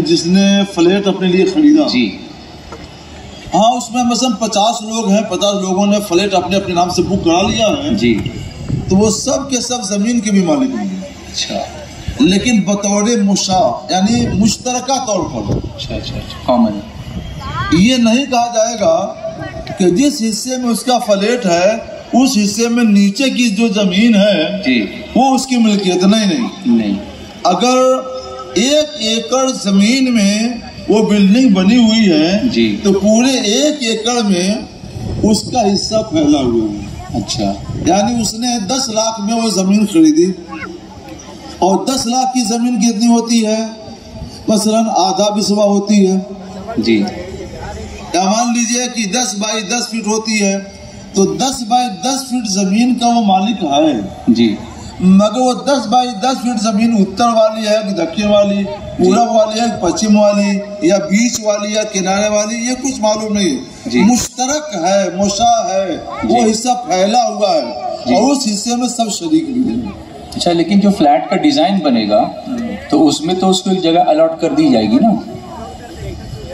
جس نے فلیٹ اپنے لیے خریدا جی ہاں اس میں مثلا 50 لوگ ہیں، 50 لوگوں نے فلیٹ اپنے اپنے نام سے بک کرا لیا ہے جی تو وہ سب کے سب زمین کے بھی مالک ہوں گے، اچھا لیکن بطور مشاع یعنی مشترکہ طور پر۔ اچھا کامن۔ یہ نہیں کہا جائے گا کہ جس حصے میں اس کا فلیٹ ہے اس حصے میں نیچے کی جو زمین ہے جی وہ اس کی ملکیت، نہیں۔ اگر 1 ایکڑ زمین میں وہ بلڈنگ بنی ہوئی ہے جی تو پورے 1 ایکڑ میں اس کا حصہ پھیلا ہوا ہے۔ اچھا یعنی اس نے 10 لاکھ میں وہ زمین خریدی اور 10 لاکھ کی زمین کتنی ہوتی ہے؟ مثلا آدھا بسوا ہوتی ہے جی، یا مان لیجئے کہ 10 بائی 10 فٹ ہوتی ہے تو 10 بائی 10 فٹ زمین کا وہ مالک ہے جی، مگر وہ 10 بائی 10 فٹ زمین اتر والی ہے کہ دکن والی، پورب والی ہے کہ پچھم والی، یا بیچ والی یا کنارے والی، یہ کچھ معلوم نہیں جی، مشترک ہے، مشاع ہے، وہ حصہ پھیلا ہوا ہے اور اس حصے میں سب شریک بھی ہیں۔ اچھا لیکن جو فلیٹ کا ڈیزائن بنے گا تو اس میں تو اس کو ایک جگہ الاٹ کر دی جائے گی نا؟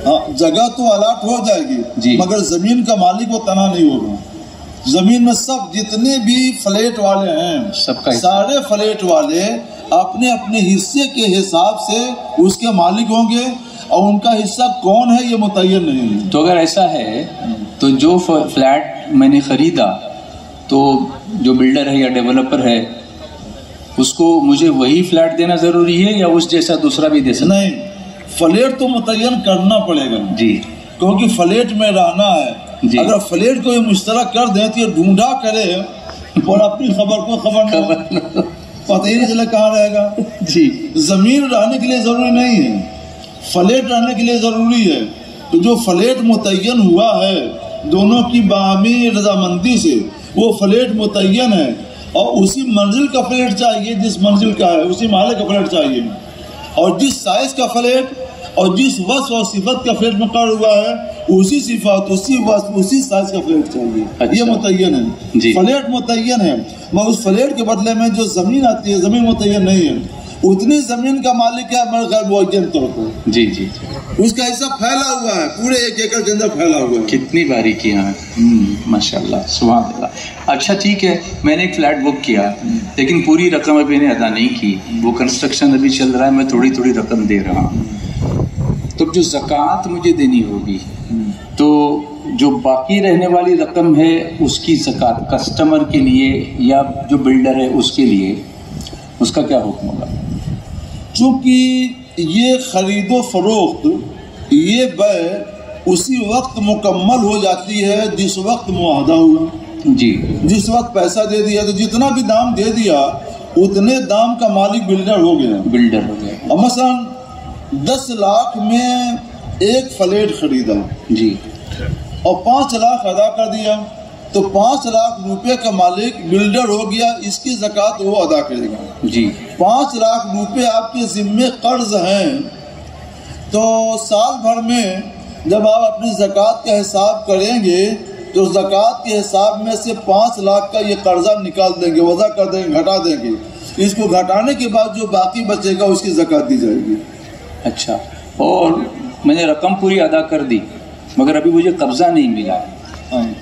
ہاں جگہ تو الاٹ ہو جائے گی جی، مگر زمین کا مالک وہ تنہا نہیں ہوگا۔ زمین میں سب جتنے بھی فلیٹ والے ہیں سب کا سارے فلیٹ والے اپنے اپنے حصے کے حساب سے اس کے مالک ہوں گے اور ان کا حصہ کون ہے یہ متعین نہیں ہے۔ تو اگر ایسا ہے تو جو فلیٹ میں نے خریدا تو جو بلڈر ہے یا ڈیولپر ہے اس کو مجھے وہی فلیٹ دینا ضروری ہے یا اس جیسا دوسرا بھی دے سکتا؟ نہیں، فلیٹ تو متعین کرنا پڑے گا جی، کیونکہ فلیٹ میں رہنا ہے جی، اگر فلیٹ کو یہ مشترک کر دیں تو یہ ڈھونڈا کرے اور اپنی خبر کو خبر نہ پتہ ہی نہیں چلے کہاں رہے گا۔ جی، زمین رہنے کے لیے ضروری نہیں ہے، فلیٹ رہنے کے لیے ضروری ہے، تو جو فلیٹ متعین ہوا ہے دونوں کی باہمی رضامندی سے وہ فلیٹ متعین ہے اور اسی منزل کا فلیٹ چاہیے جس منزل کا ہے، اسی محلے کا فلیٹ چاہیے اور جس سائز کا فلیٹ اور جس وصف اور صفت کا فلیٹ مقرر ہوا ہے اسی صفات اسی وصف اسی سائز کا فلیٹ چاہیے۔ اچھا، یہ متعین ہے، جی، فلیٹ متعین ہے مگر اس فلیٹ کے بدلے میں جو زمین آتی ہے زمین متعین نہیں ہے، اتنی زمین کا مالک ہے مگر غیر معین طور پر، جی جی، اس کا حصہ پھیلا ہوا ہے پورے 1 ایکڑ کے اندر پھیلا ہوا ہے۔ کتنی باریکیاں ہیں، ماشاء اللہ، سبحان اللہ۔ اچھا ٹھیک ہے، میں نے ایک فلیٹ بک کیا لیکن پوری رقم ابھی نے ادا نہیں کی، وہ کنسٹرکشن ابھی چل رہا ہے، میں تھوڑی تھوڑی رقم دے رہا ہوں، تو جو زکوٰۃ مجھے دینی ہوگی تو جو باقی رہنے والی رقم ہے اس کی زکوٰۃ کسٹمر کے لیے یا جو بلڈر ہے اس کے لیے اس کا کیا حکم ہوگا؟ چونکہ یہ خرید و فروخت یہ بیع اسی وقت مکمل ہو جاتی ہے جس وقت معاہدہ ہوا، جی، جس وقت پیسہ دے دیا تو جتنا بھی دام دے دیا اتنے دام کا مالک بلڈر ہو گیا۔ بلڈر ہو گیا، اور مثلا 10 لاکھ میں ایک فلیٹ خریدا جی، اور 5 لاکھ ادا کر دیا تو 5 لاکھ روپے کا مالک بلڈر ہو گیا، اس کی زکوٰۃ وہ ادا کرے گا۔ جی، 5 لاکھ روپے آپ کے ذمے قرض ہیں تو سال بھر میں جب آپ اپنی زکوٰۃ کا حساب کریں گے تو زکوٰۃ کے حساب میں سے 5 لاکھ کا یہ قرضہ نکال دیں گے، وضع کر دیں گے، گھٹا دیں گے، اس کو گھٹانے کے بعد جو باقی بچے گا اس کی زکوٰۃ دی جائے گی۔ اچھا، اور میں نے رقم پوری ادا کر دی مگر ابھی مجھے قبضہ نہیں ملا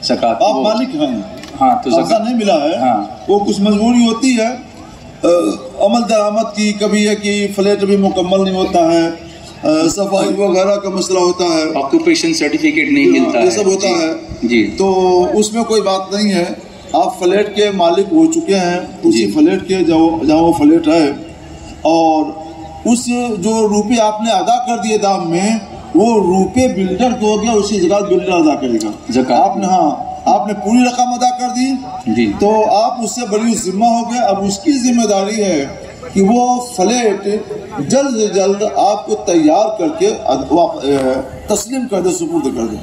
زکوٰۃ، آپ مالک ہیں، ہاں تو قبضہ نہیں ملا ہے، ہاں، وہ کچھ مجبوری ہوتی ہے عمل درآمد کی، کبھی ہے کہ فلیٹ بھی مکمل نہیں ہوتا ہے، صفائی وغیرہ کا مسئلہ ہوتا ہے، آکوپیشن سرٹیفکیٹ نہیں ملتا ہے، یہ سب ہوتا ہے، جی، تو اس میں کوئی بات نہیں ہے، آپ فلیٹ کے مالک ہو چکے ہیں اسی فلیٹ کے جہاں وہ فلیٹ ہے، اور اس جو روپے آپ نے ادا کر دیے دام میں وہ روپے بلڈر کو ہو گیا، اسی جگہ بلڈر ادا کرے گا زکوٰۃ۔ آپ نے پوری رقم ادا کر دی جی، تو آپ اس سے بڑی ذمہ ہو گئے، اب اس کی ذمہ داری ہے کہ وہ فلیٹ جلد سے جلد آپ کو تیار کر کے تسلیم کر دے، سپرد کر دے۔